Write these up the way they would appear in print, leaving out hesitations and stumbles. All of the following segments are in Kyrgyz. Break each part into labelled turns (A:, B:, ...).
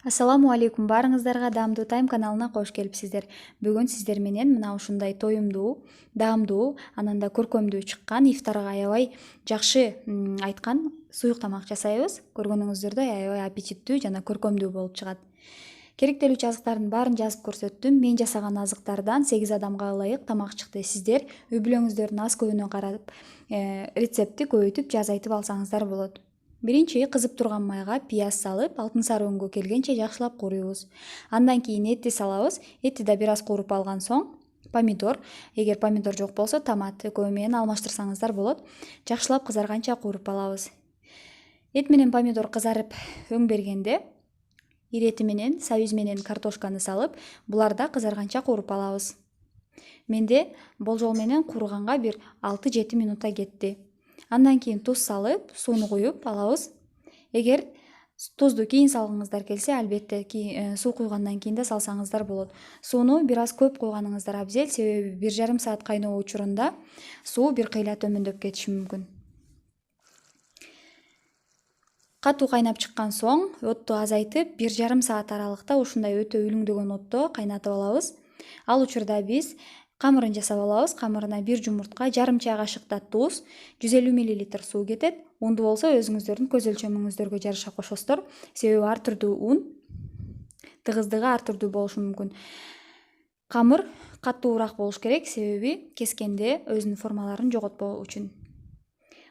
A: Ассаламу алейкум, баарыңыздарга Даамдуу Тайм каналына кош келипсиздер. Бүгүн сиздер менен мына ушундай тоюмдуу, даамдуу, анан да көркөмдүү чыккан, ифтарга аябай жакшы айткан суюк тамак жасайбыз. Көргөнүңүздөрдөй аябай аппетиттүү жана көркөмдүү болуп чыгат. Керектелүүчү азыктардын баарын жазып көрсөттүм. Мен жасаган азыктардан 8 адамга ылайык тамак чыкты. Сиздер үй бүлөңүздөрдүн аз көбүнө карап, рецептти көбөйтүп же азайтып алсаңыздар болот. Биринчи кызып турган майга пияз салып, алтын сары өңгө келгенче жакшылап кууруйбуз. Андан кийин этти салабыз. Этти да бир аз кууруп алган соң, помидор, эгер помидор жок болсо томат экөө менен алмаштырсаңыздар болот. Жакшылап кызарганча кууруп алабыз. Эт менен помидор кызарып өң бергенде, ирети менен, сабиз менен картошканы салып, булар да кызарганча кууруп алабыз. Менде болжол менен кууруганга бир 6-7 минутта кетти. Андан кийин туз салып, сууну куюп алабыз. Эгер тузду кийин салгыңыздар келсе, албетте суу куйгандан кийин да салсаңыздар болот. Сууну бир аз көп куйганыңыздар абзел, себеби 1,5 саат кайноо учурунда суу бир кыйла төмөндөп кетиши мүмкүн. Катуу кайнап чыккан соң, отту азайтып, 1,5 саат аралыкта ушундай өтө үлүңдөгөн отто кайнатып алабыз. Ал учурда биз камырын жасап алабыз. Камырына 1 жумуртка, жарым чай кашыкта туз, 150 мл суу кетет. Унду болсо өзүңүздөрдүн көз өлчөмүңүздөргө жараша кошосуздар. Себеби ар түрдүү ун тыгыздыгы ар түрдүү болушу мүмкүн. Камыр каттуураак болуш керек, себеби кескенде өзүнүн формаларын жоготпоо үчүн.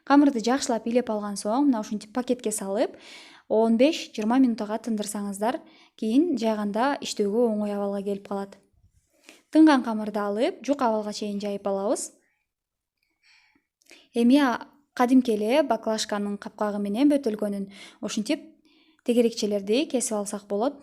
A: Камырды жакшылап илеп алган соң, мына ушинтип пакетке салып, 15-20 минутага тындырсаңыздар, кийин жайганда иштөөгө оңой абалга келип калат. Тынган камырды алып, жук абалга чейин жайып алабыз. Эми кадимки эле баклажканын капкагы менен бөтөлгөнүн ушинтип тегерекчелерди кесип алсак болот.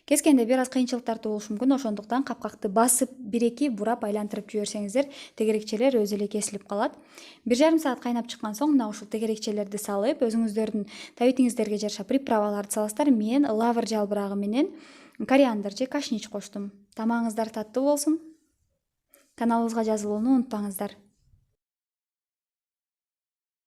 A: Кескенде бир аз кыйынчылыктар туулушу мүмкүн, ошондуктан капкакты басып 1-2 бурап айлантырып жиберсеңиздер, тегерекчелер өзү эле кесилип калат. 1,5 саат кайнап чыккан соң, мына ушул тегерекчелерди салып, өзүңүздөрдүн табитиңиздерге жараша приправаларды саласыздар. Мен лавр жалбырагы менен кориандр же кашнич коштум. Тамагыңыздар таттуу болсун. Каналыбызга жазылууну унутпаңыздар.